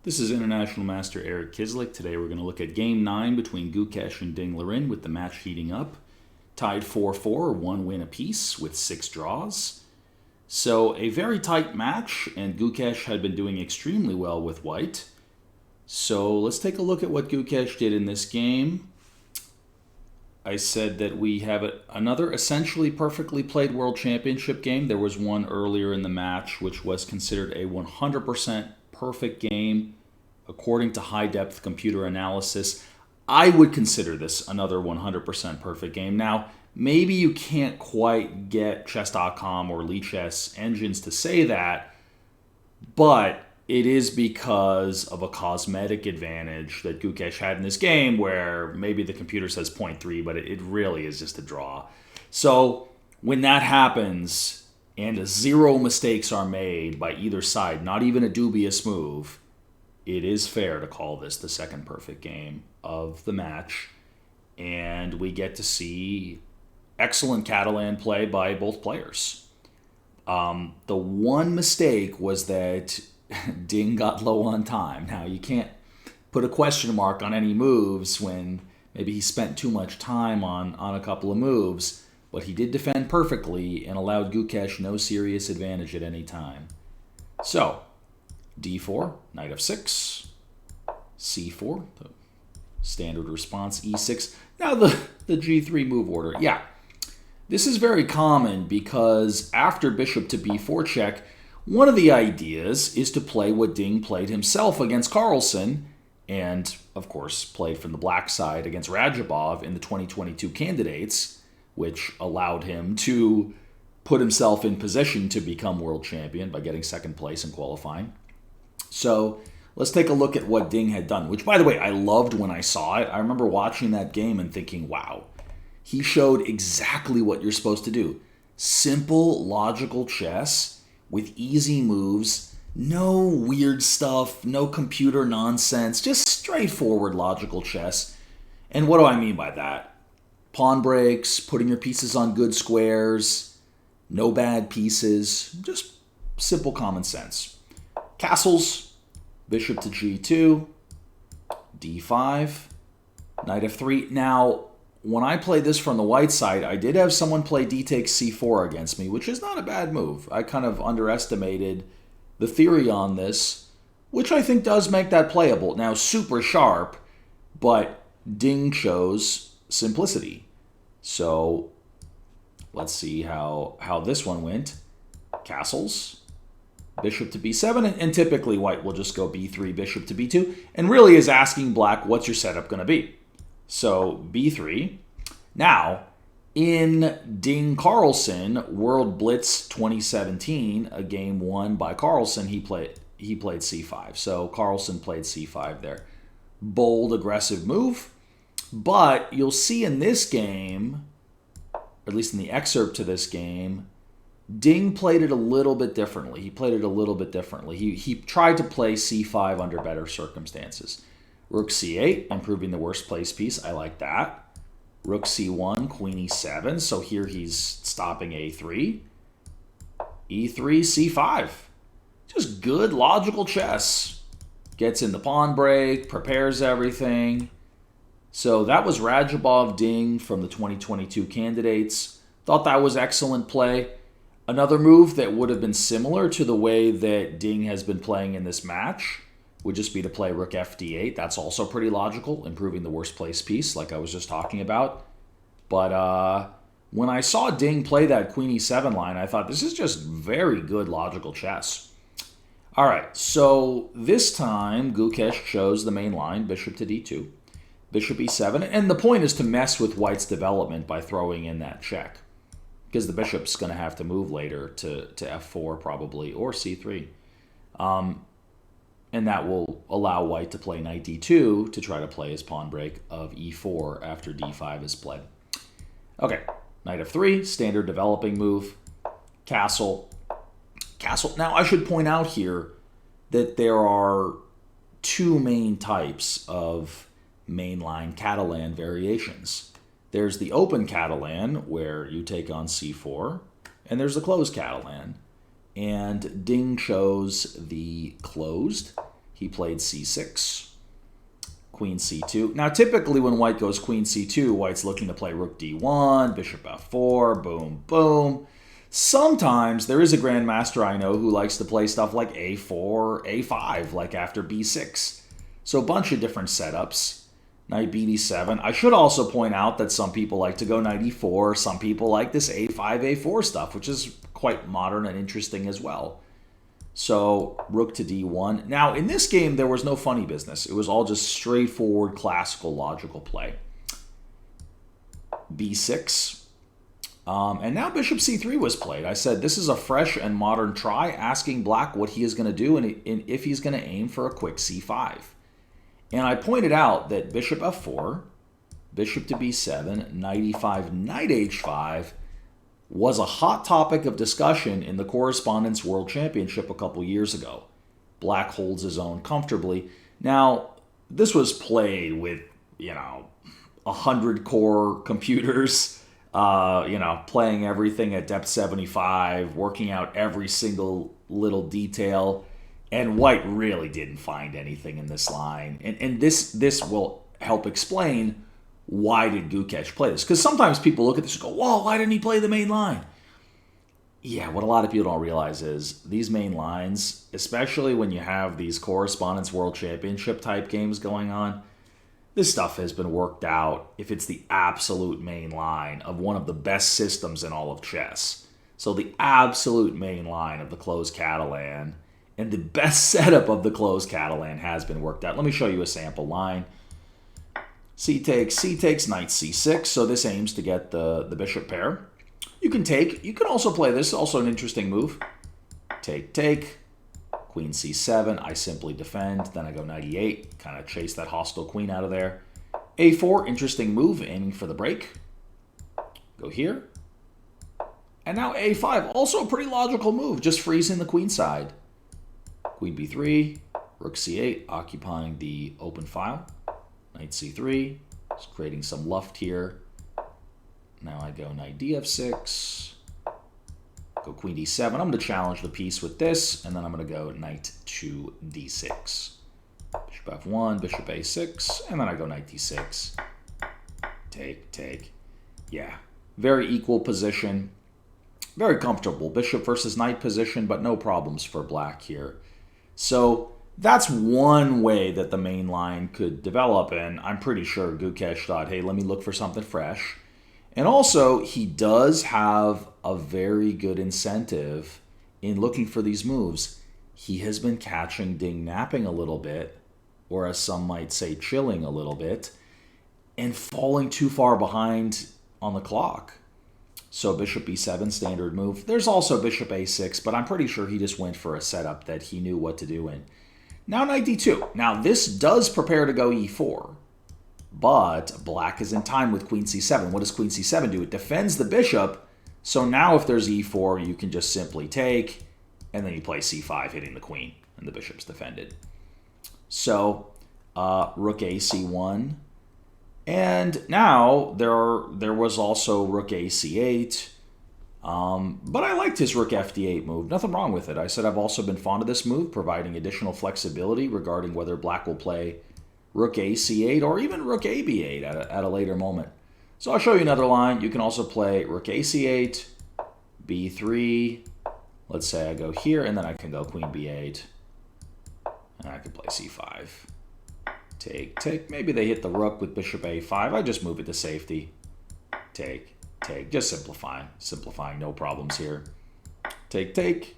This is International Master Eric Kislik. Today we're going to look at Game 9 between Gukesh and Ding Liren with the match heating up. Tied 4-4, one win apiece with 6 draws. So a very tight match, and Gukesh had been doing extremely well with white. So let's take a look at what Gukesh did in this game. I said that we have another essentially perfectly played World Championship game. There was one earlier in the match which was considered a 100% perfect game according to high-depth computer analysis. I would consider this another 100% perfect game. Now, maybe you can't quite get Chess.com or Lichess engines to say that, but it is because of a cosmetic advantage that Gukesh had in this game where maybe the computer says 0.3, but it really is just a draw. So when that happens and 0 mistakes are made by either side, not even a dubious move, it is fair to call this the second perfect game of the match. And we get to see excellent Catalan play by both players. The one mistake was that Ding got low on time. Now, you can't put a question mark on any moves when maybe he spent too much time on a couple of moves, but he did defend perfectly and allowed Gukesh no serious advantage at any time. So, d4, knight f6, c4, the standard response, e6. Now the g3 move order. Yeah, this is very common because after bishop to b4 check, one of the ideas is to play what Ding played himself against Carlsen and, of course, played from the black side against Radjabov in the 2022 candidates, which allowed him to put himself in position to become world champion by getting second place in qualifying. So let's take a look at what Ding had done, which, by the way, I loved when I saw it. I remember watching that game and thinking, wow, he showed exactly what you're supposed to do. Simple, logical chess with easy moves, no weird stuff, no computer nonsense, just straightforward logical chess. And what do I mean by that? Pawn breaks, putting your pieces on good squares, no bad pieces, just simple common sense. Castles, bishop to g2, d5, knight f3. Now, when I played this from the white side, I did have someone play d takes c4 against me, which is not a bad move. I kind of underestimated the theory on this, which I think does make that playable. Now, super sharp, but Ding chose simplicity. So let's see how this one went. Castles, bishop to b7, and typically white will just go b3, bishop to b2, and really is asking black, what's your setup going to be? So b3. Now, in Ding Carlsen World Blitz 2017, a game won by Carlsen, he played c5. So Carlsen played c5 there. Bold, aggressive move. But you'll see in this game, or at least in the excerpt to this game, Ding played it a little bit differently. He tried to play c5 under better circumstances. Rook c8, improving the worst place piece. I like that. Rook c1, queen e7. So here he's stopping a3. e3, c5. Just good logical chess. Gets in the pawn break, prepares everything. So that was Radjabov Ding from the 2022 candidates. Thought that was excellent play. Another move that would have been similar to the way that Ding has been playing in this match would just be to play rook fd8. That's also pretty logical, improving the worst place piece like I was just talking about. But when I saw Ding play that queen e7 line, I thought this is just very good logical chess. All right, so this time Gukesh chose the main line, bishop to d2, bishop e7, and the point is to mess with white's development by throwing in that check, because the bishop's going to have to move later to f4 probably, or c3. And that will allow white to play knight d2 to try to play his pawn break of e4 after d5 is played. Okay, knight f3, standard developing move. Castle. Castle. Now, I should point out here that there are 2 main types of mainline Catalan variations. There's the open Catalan, where you take on c4, and there's the closed Catalan. And Ding chose the closed. he played c6, queen c2. Now, typically when white goes queen c2, white's looking to play rook d1, bishop f4, boom, boom. Sometimes there is a grandmaster I know who likes to play stuff like a4, a5, like after b6. So a bunch of different setups. Knight bd7. I should also point out that some people like to go knight e4. Some people like this a5, a4 stuff, which is quite modern and interesting as well. So rook to d1. Now, in this game, there was no funny business. It was all just straightforward, classical, logical play. b6. And now bishop c3 was played. I said this is a fresh and modern try, asking black what he is going to do and if he's going to aim for a quick c5. And I pointed out that bishop f4, bishop to b7, knight e5, knight h5 was a hot topic of discussion in the Correspondence World Championship a couple years ago. Black holds his own comfortably. Now, this was played with, 100-core computers, playing everything at depth 75, working out every single little detail. And white really didn't find anything in this line. And this will help explain why did Gukesh play this. Because sometimes people look at this and go, whoa, why didn't he play the main line? Yeah, what a lot of people don't realize is these main lines, especially when you have these Correspondence World Championship type games going on, this stuff has been worked out if it's the absolute main line of one of the best systems in all of chess. So the absolute main line of the closed Catalan and the best setup of the closed Catalan has been worked out. Let me show you a sample line. C takes, knight c6. So this aims to get the bishop pair. You can take. You can also play this. Also an interesting move. Take. Queen c7. I simply defend. Then I go knight e8. Kind of chase that hostile queen out of there. a4. Interesting move. Aiming for the break. Go here. And now a5. Also a pretty logical move. Just freezing the queen side. Queen b3, rook c8, occupying the open file. Knight c3, just creating some luft here. Now I go knight df6, go queen d7. I'm going to challenge the piece with this, and then I'm going to go knight to d6. Bishop f1, bishop a6, and then I go knight d6. Take. Yeah, very equal position. Very comfortable bishop versus knight position, but no problems for black here. So that's one way that the main line could develop, and I'm pretty sure Gukesh thought, hey, let me look for something fresh. And also, he does have a very good incentive in looking for these moves. He has been catching Ding napping a little bit, or as some might say, chilling a little bit, and falling too far behind on the clock. So bishop b7, standard move. There's also bishop a6, but I'm pretty sure he just went for a setup that he knew what to do in. Now knight d2. Now this does prepare to go e4, but black is in time with queen c7. What does queen c7 do? It defends the bishop, so now if there's e4, you can just simply take, and then you play c5, hitting the queen, and the bishop's defended. So rook a c1. And now there was also rook a c8, but I liked his rook fd8 move. Nothing wrong with it. I said I've also been fond of this move, providing additional flexibility regarding whether black will play rook a c8 or even rook a b8 at a later moment. So I'll show you another line. You can also play rook a c8, b3. Let's say I go here, and then I can go queen b8, and I can play c5. Take. Maybe they hit the rook with bishop a5. I just move it to safety. Take. Just simplifying. No problems here. Take.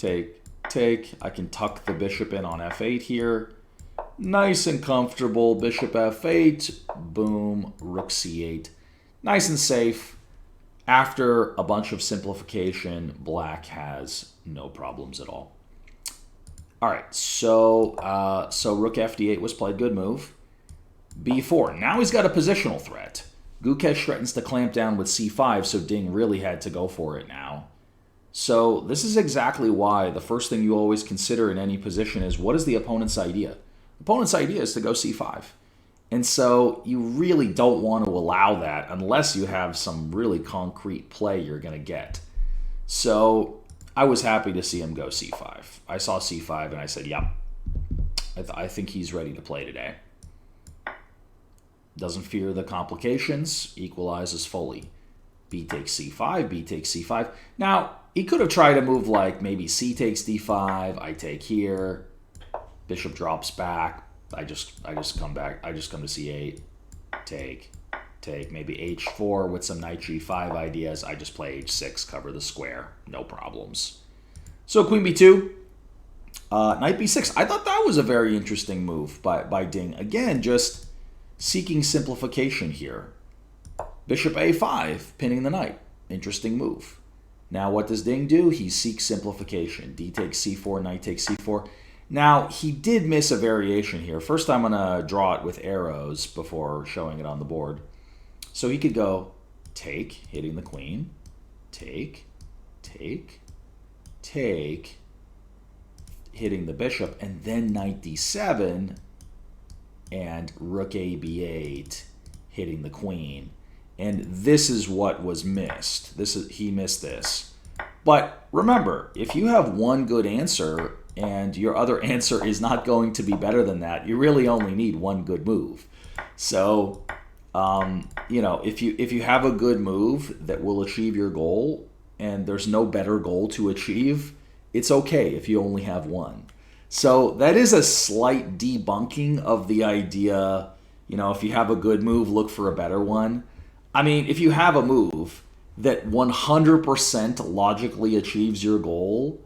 I can tuck the bishop in on f8 here. Nice and comfortable. Bishop f8. Boom. Rook c8. Nice and safe. After a bunch of simplification, black has no problems at all. All right, so rook fd8 was played. Good move. b4. Now he's got a positional threat. Gukesh threatens to clamp down with c5, so Ding really had to go for it now. So this is exactly why the first thing you always consider in any position is, what is the opponent's idea? The opponent's idea is to go c5. And so you really don't want to allow that unless you have some really concrete play you're going to get. So I was happy to see him go c5. I saw c5 and I said, yep, I think he's ready to play today. Doesn't fear the complications, equalizes fully. B takes c5, B takes c5. Now, he could have tried a move like maybe c takes d5, I take here, bishop drops back, I just come back, I just come to c8, take, maybe h4 with some knight g5 ideas, I just play h6, cover the square, no problems. So queen b2, knight b6. I thought that was a very interesting move by Ding. Again, just seeking simplification here. Bishop a5, pinning the knight. Interesting move. Now what does Ding do? He seeks simplification. D takes c4, knight takes c4. Now, he did miss a variation here. First, I'm going to draw it with arrows before showing it on the board. So he could go take, hitting the queen, take, hitting the bishop, and then knight d7, and rook a b8, hitting the queen. And this is what was missed. He missed this. But remember, if you have one good answer and your other answer is not going to be better than that, you really only need one good move. So, you know, if you have a good move that will achieve your goal and there's no better goal to achieve, it's okay if you only have one. So that is a slight debunking of the idea, you know, if you have a good move, look for a better one. I mean, if you have a move that 100% logically achieves your goal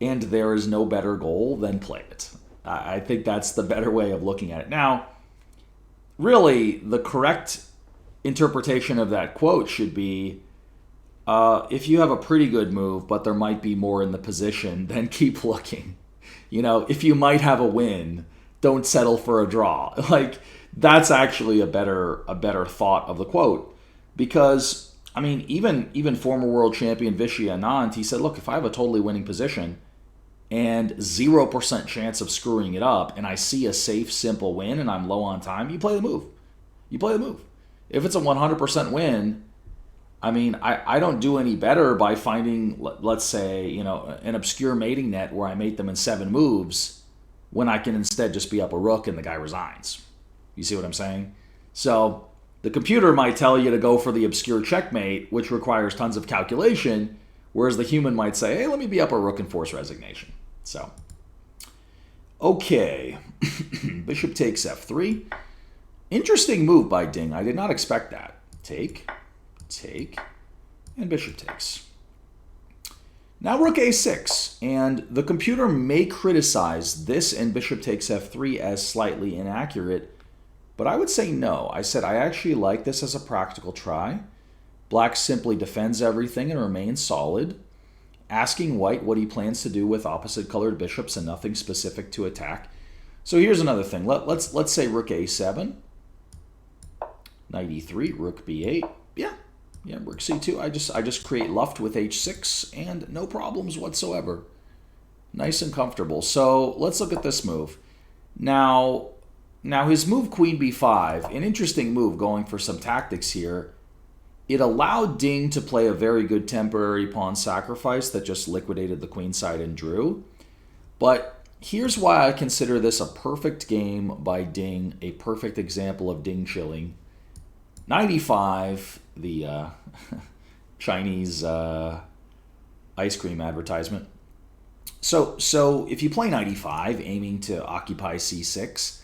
and there is no better goal, then play it. I think that's the better way of looking at it. Now, really, the correct interpretation of that quote should be, if you have a pretty good move, but there might be more in the position, then keep looking. You know, if you might have a win, don't settle for a draw. Like, that's actually a better thought of the quote. Because, I mean, even former world champion Vishy Anand, he said, look, if I have a totally winning position and 0% chance of screwing it up, and I see a safe, simple win, and I'm low on time, you play the move. You play the move. If it's a 100% win, I mean, I don't do any better by finding, let's say, you know, an obscure mating net where I mate them in 7 moves when I can instead just be up a rook and the guy resigns. You see what I'm saying? So the computer might tell you to go for the obscure checkmate, which requires tons of calculation, whereas the human might say, hey, let me be up a rook and force resignation. So, okay, bishop takes f3. Interesting move by Ding. I did not expect that. Take, and bishop takes. Now rook a6, and the computer may criticize this and bishop takes f3 as slightly inaccurate, but I would say no. I said I actually like this as a practical try. Black simply defends everything and remains solid, asking white what he plans to do with opposite colored bishops and nothing specific to attack. So here's another thing. Let's say rook a7, knight e3, rook b8. Yeah, rook c2. I just create luft with h6 and no problems whatsoever. Nice and comfortable. So let's look at this move. Now his move queen b5, an interesting move going for some tactics here. It allowed Ding to play a very good temporary pawn sacrifice that just liquidated the queen side and drew. But here's why I consider this a perfect game by Ding, a perfect example of Ding chilling. Knight e5, the Chinese ice cream advertisement. So if you play knight e5, aiming to occupy c6,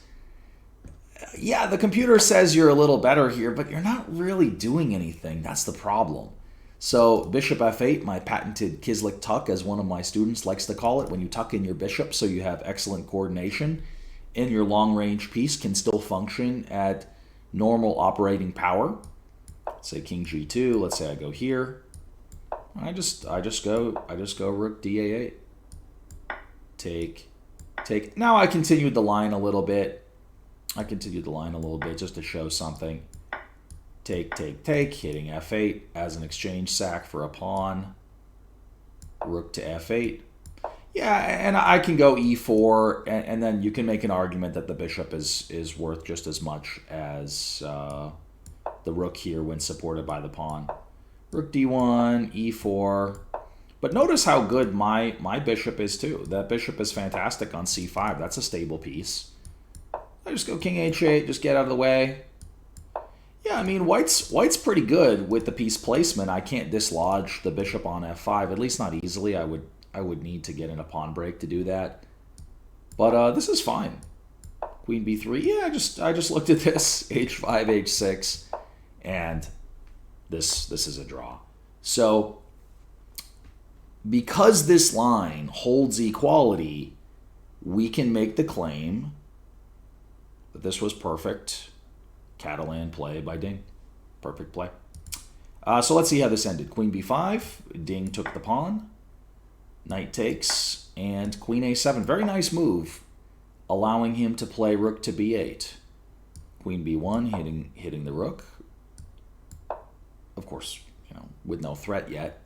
yeah, the computer says you're a little better here, but you're not really doing anything. That's the problem. So bishop f8, my patented Kislik tuck, as one of my students likes to call it, when you tuck in your bishop so you have excellent coordination and your long-range piece can still function at normal operating power. Say king g2. Let's say I go here. I just go rook da8. Take. Now I continued the line a little bit. Just to show something. Take, hitting f8 as an exchange sack for a pawn. Rook to f8. Yeah, and I can go e4, and then you can make an argument that the bishop is worth just as much as the rook here when supported by the pawn. Rook d1, e4. But notice how good my bishop is too. That bishop is fantastic on c5. That's a stable piece. I just go king h8, just get out of the way. Yeah, I mean, white's pretty good with the piece placement. I can't dislodge the bishop on f5, at least not easily. I would need to get in a pawn break to do that. But this is fine. Queen b3. Yeah, I just looked at this. h5, h6, and this is a draw. So because this line holds equality, we can make the claim that this was perfect Catalan play by Ding. Perfect play. So let's see how this ended. Queen b5. Ding took the pawn. Knight takes. And queen a7. Very nice move, allowing him to play rook to b8. Queen b1, hitting the rook. Of course, with no threat yet.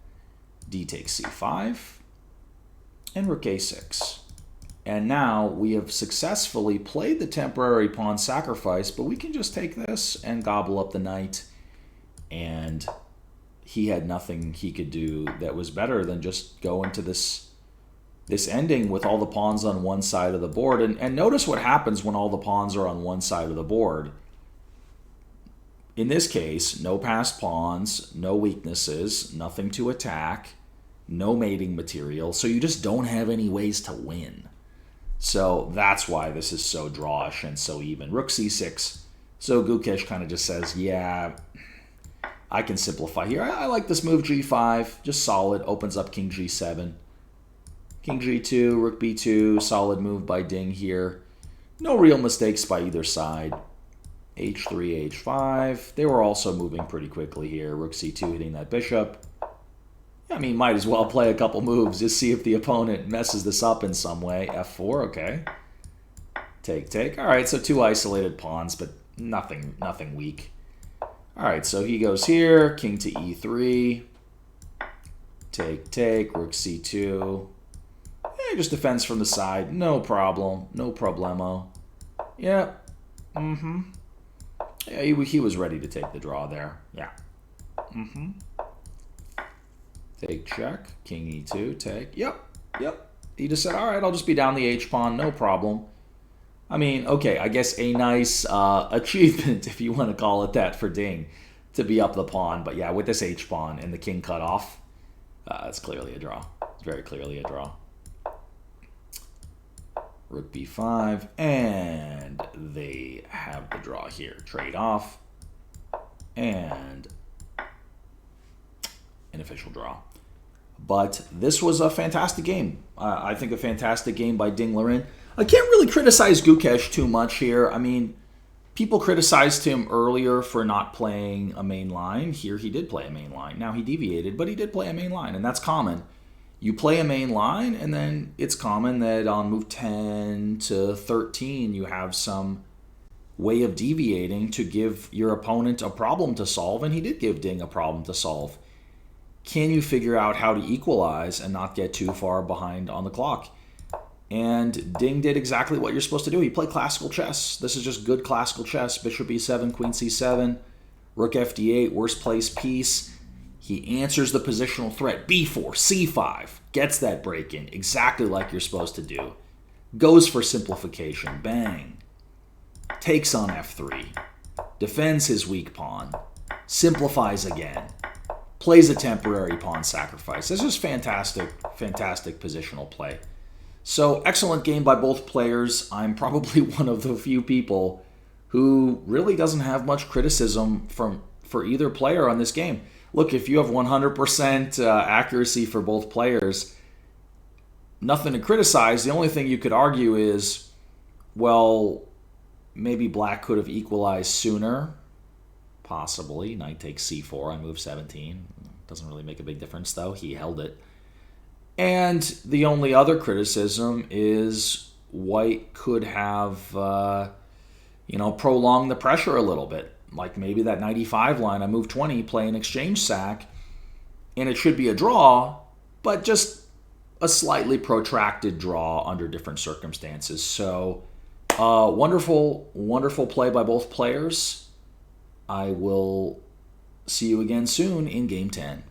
D takes c5. And rook a6. And now we have successfully played the temporary pawn sacrifice, but we can just take this and gobble up the knight. And he had nothing he could do that was better than just go into this ending with all the pawns on one side of the board. And notice what happens when all the pawns are on one side of the board. In this case, no passed pawns, no weaknesses, nothing to attack, no mating material, so you just don't have any ways to win. So that's why this is so drawish and so even. Rook c6. So Gukesh kind of just says, yeah, I can simplify here. I like this move, g5, just solid, opens up king g7. King g2, rook b2, solid move by Ding here. No real mistakes by either side. h3, h5. They were also moving pretty quickly here. Rook c2 hitting that bishop. I mean, might as well play a couple moves, just see if the opponent messes this up in some way. f4, okay. Take. All right, so two isolated pawns, but nothing weak. All right, so he goes here, king to e3. Take, rook c2. Just defends from the side, no problem, no problemo. Yeah, yeah, he was ready to take the draw there, yeah. Take, check, king e2, take, yep. He just said, all right, I'll just be down the h-pawn, no problem. I mean, okay, I guess a nice achievement, if you want to call it that, for Ding, to be up the pawn. But yeah, with this h-pawn and the king cut off, it's clearly a draw. It's very clearly a draw. Rook b5, and they have the draw here. Trade off, and an official draw. But this was a fantastic game. I think a fantastic game by Ding Liren. I can't really criticize Gukesh too much here. I mean, people criticized him earlier for not playing a main line. Here he did play a main line. Now he deviated, but he did play a main line, and that's common. You play a main line, and then it's common that on move 10 to 13, you have some way of deviating to give your opponent a problem to solve, and he did give Ding a problem to solve. Can you figure out how to equalize and not get too far behind on the clock? And Ding did exactly what you're supposed to do. He played classical chess. This is just good classical chess. Bishop e7, queen c7, rook fd8, worst place piece. He answers the positional threat. b4, c5, gets that break in exactly like you're supposed to do. Goes for simplification, bang. Takes on f3, defends his weak pawn, simplifies again, plays a temporary pawn sacrifice. This is fantastic, fantastic positional play. So excellent game by both players. I'm probably one of the few people who really doesn't have much criticism for either player on this game. Look, if you have 100% accuracy for both players, nothing to criticize. The only thing you could argue is, well, maybe black could have equalized sooner. Possibly. Knight takes c4 on move 17. Doesn't really make a big difference, though. He held it. And the only other criticism is white could have, prolonged the pressure a little bit. Like maybe that 95 line on move 20, play an exchange sack, and it should be a draw, but just a slightly protracted draw under different circumstances. So wonderful, wonderful play by both players. I will see you again soon in Game 10.